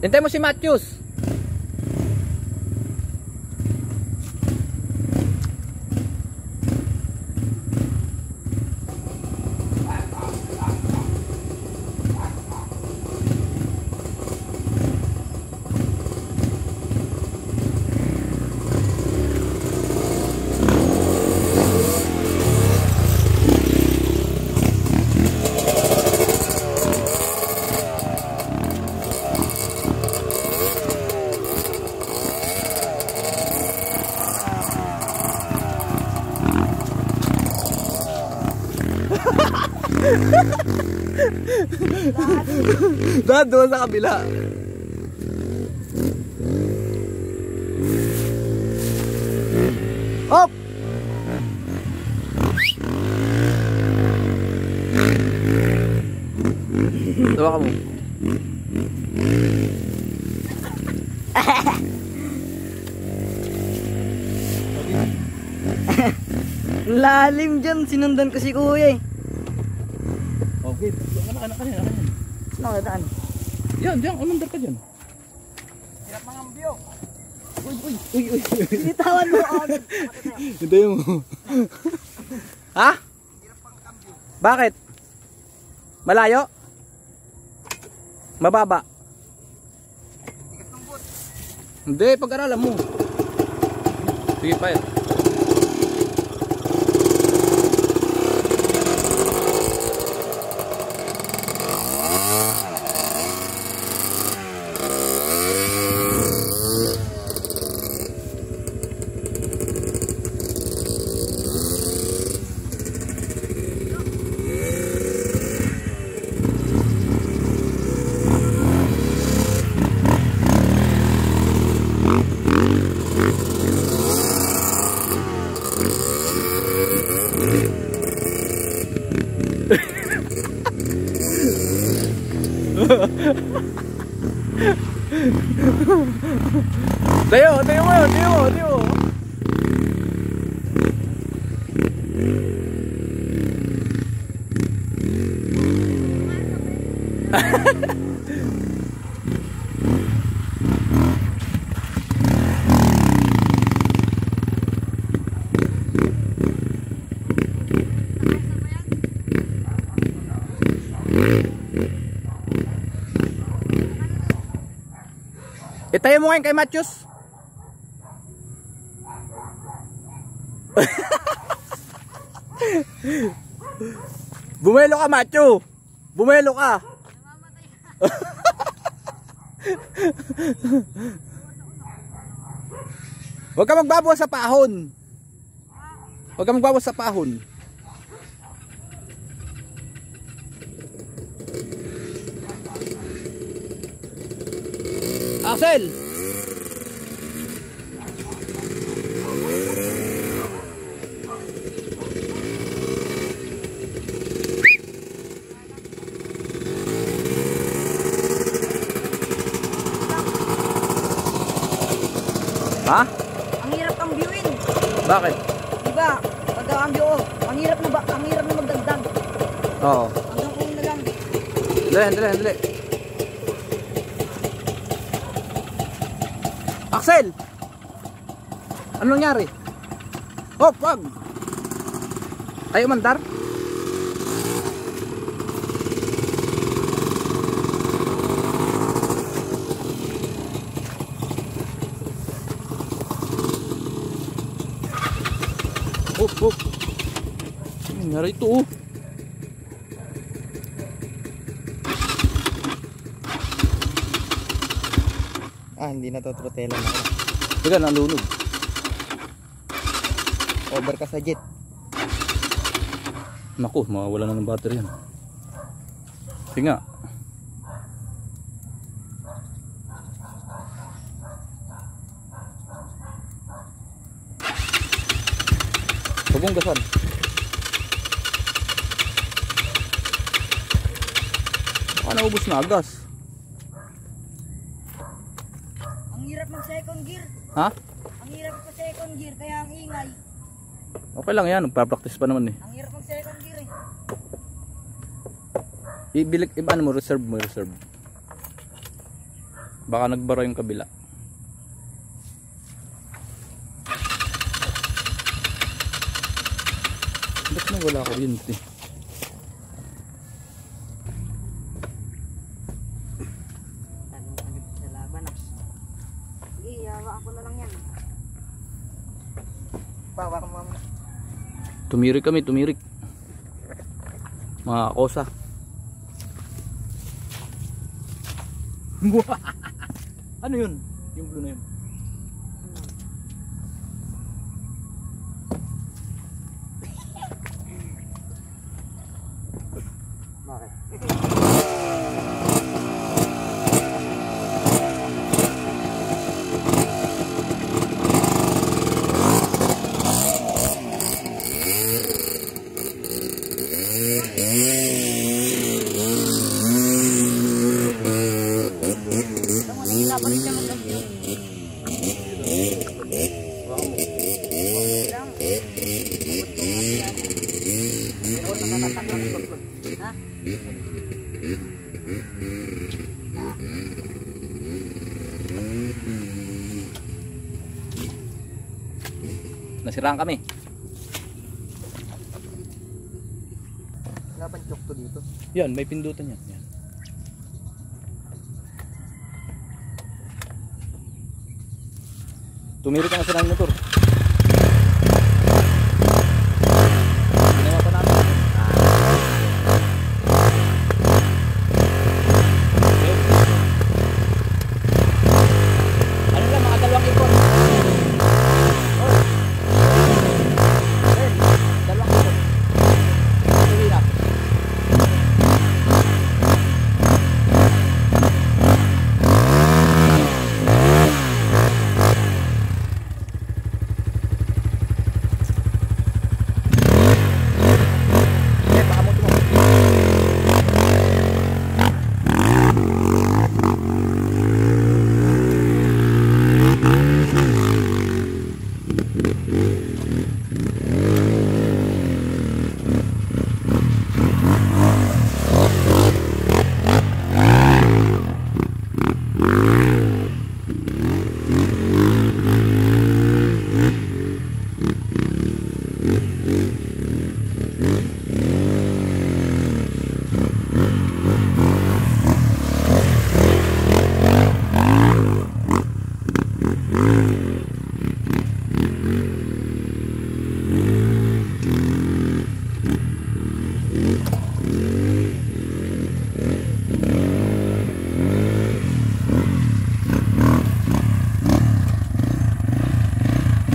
Hintay mo si Matthews. Dad, doon sa kabila. Hop! Tawa ka mo. Lalim dyan, sinundan ko si kuya eh. Okay, anak. Saan ako daan? Yan, umandar ka dyan. Hirap mga ambyo. Uy. Sinitawan mo agad. Hintayin mo. Ha? Bakit? Malayo? Mababa? Hindi, pag-aralan mo. Sige, fire. Tayo mo. Itayo mo ngayon kay Matthews. Bumelo ka, Matthew. Bumelo ka. Huwag ka magbabawas sa pahon. Axel. Ha? Ang hirap kambyuin. Bakit? Diba? Pagka-ambyo ko, ang hirap na magdagdag. Oo. Hanggang kung na lang. Dali. Axel! Ano nangyari? Hop, wag! Ayaw mandar? Hop. Ano nangyari ito oh? Hindi na to trotela na. Teka, nalunod. Over ka sa jet. Naku, mawawala na ng battery yan. Sige nga. Hubong gasan. Baka naubos na gas. Ang hirap mag second gear. Ha? Ang hirap mag second gear kaya ang ingay. Okay lang yan, nagpa-practice pa naman eh. Ang hirap mag second gear eh. Ano mo, reserve mo, reserve. Baka nagbara yung kabila. Ba't na wala ko yun? Sa laban ah. Sige, yawa ako na lang yan. Bawa ka mama. Tumirik kami, tumirik. Mga kosa. Ano yun? Yung blue na yun. Bakit? Nasiraan kami. Wala bang chok to dito? Yan, may pindutan yan. Yan. Tumirik ka na sa motor. Ginawa pa namin. Ano lang, mga dalawang ikot. Dalawang ikot. Tuloy na.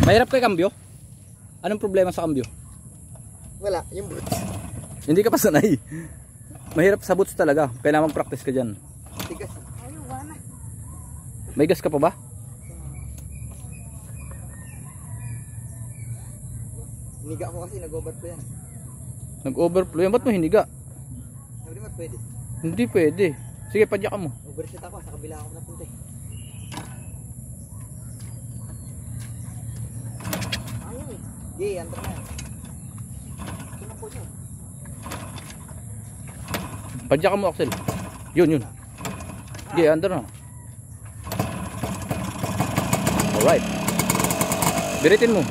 Mahirap kay kambyo? Anong problema sa kambyo? Wala, yung boots. Hindi ka pa sanay. Mahirap sa boots talaga. Kailangan mag-practice ka dyan. Tigas. Ay, wala. May gas ka pa ba? Hiniga ko kasi, nag-overflow yan. Nag-overflow yan. Ba't mo hiniga? Hindi ba pwede? Hindi pwede. Sige, padyakan mo. Overshoot ako, sa kabila ako napunta eh. Ayaw eh. Di, antar na yan. Kinampo nyo. Padyakan mo, Axel. Yun, yun. Sige, andar na. Alright. Biritin mo.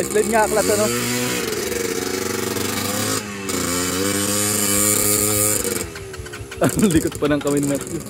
Slide nga aklat ano. Ang likot pa ng kamay natin.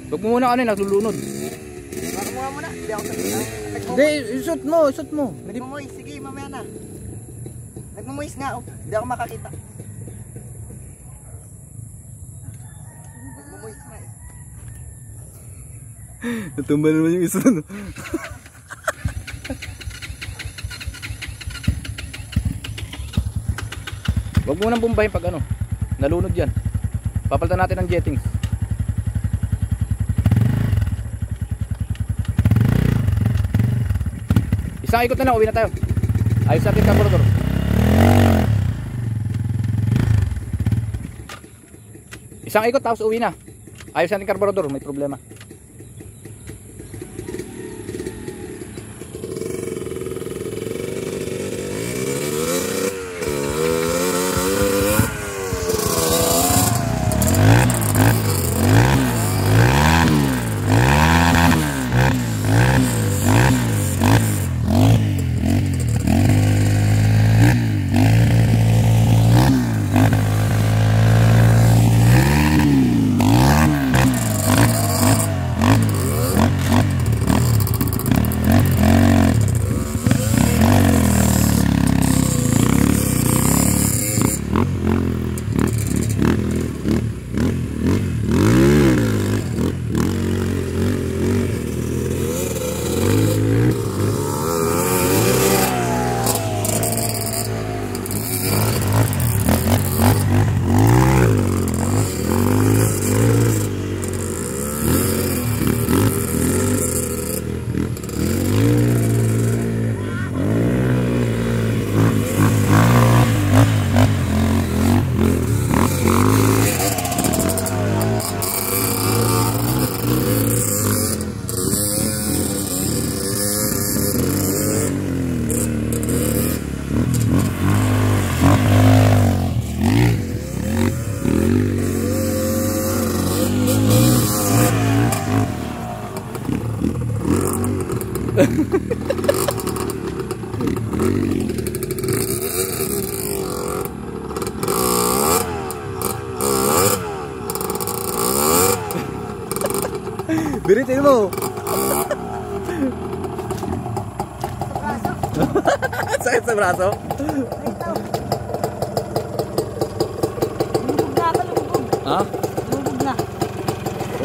Huwag mo muna ano, naglulunod. mo nga muna. Hindi ako sabihin. Hindi, shoot mo, shoot mo. Nagmamoist. Sige, mamaya na. Nagmamoist nga. Oh. Hindi ako makakita. Nagmamoist nga eh. Natumba naman yung isa, no? Huwag mo nang bumbahin pag ano, nalunod yan. Papalitan natin ng jettings. Isang ikot na lang, uwi na tayo. Ayos natin carburetor. Isang ikot tapos uwi na. Ayos natin carburetor, may problema. Biritin mo. Sakit sa braso. Lumubog na ako, lumubog. Ha? Lumubog na.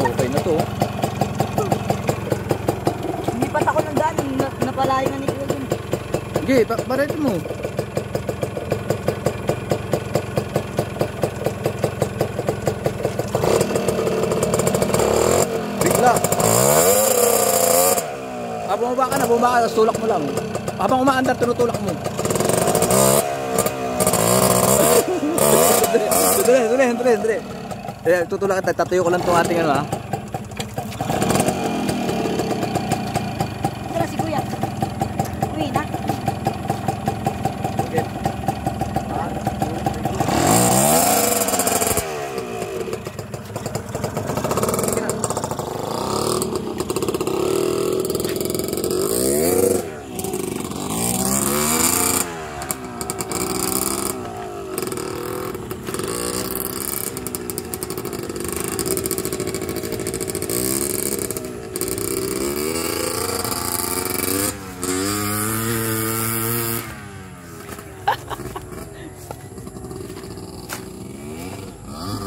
Okay na to. Lipat ako ng daan, napalayo na ni Kuya dun. Sige, baritin mo. Bigla. Bumaba ka na, tulak mo lang. Habang umaandar, tinutulak mo. Dali. Tutulak ka, tatayo ko lang itong ating ano ha. Ito na si Kuya. Uwi na. Okay.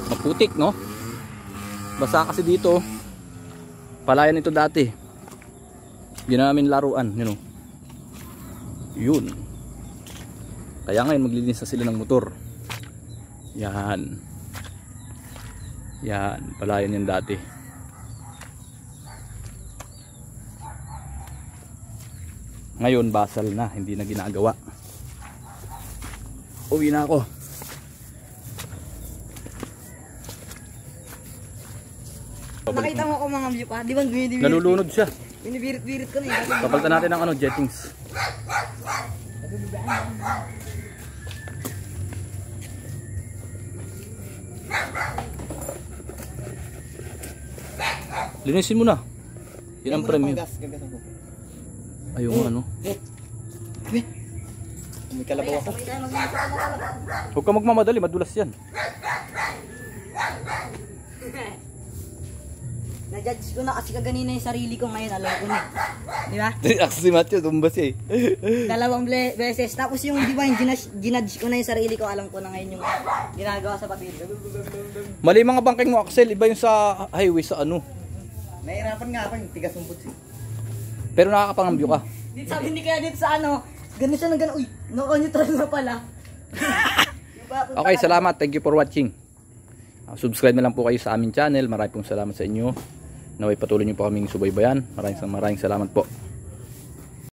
Maputik, no? Basa kasi dito. Palayan ito dati. Yun namin laruan, you know. Yun. Kaya ngayon maglilinis na sila ng motor. Yan. Yan, palayan yan dati. Ngayon basal na, hindi na ginagawa. Uwi na ako. Nakita mo ko mga view pa, di ba binibirit? Nalulunod siya. Binibirit-birit ko na eh. Papalitan natin ng ano, jettings. Linisin mo na. Yan ang premium. Ayaw nga ano. May kalabaw ako. Huwag ka magmamadali, madulas yan. Na-judge ko na kasi kaganina yung sarili ko ngayon, alam ko na. Di ba? Ako si Matthew, tumbas eh. Dalawang beses. Tapos yung, di ba, yung ginudge ko na yung sarili ko, alam ko na ngayon yung ginagawa sa papel. Mali mga bangking mo, Axel. Iba yung sa highway sa ano. Nahirapan nga ako yung tigas ng butsi. Pero nakakapangambyo ka. Dito sabi ni kaya dito sa ano, gano'n siya ng gano'n, uy, naka-neutral na pala. Okay, salamat. Thank you for watching. Subscribe na lang po kayo sa aming channel. Maraming pong salamat sa inyo. Naway patuloy niyo po kaming subaybayan. Maraming salamat po.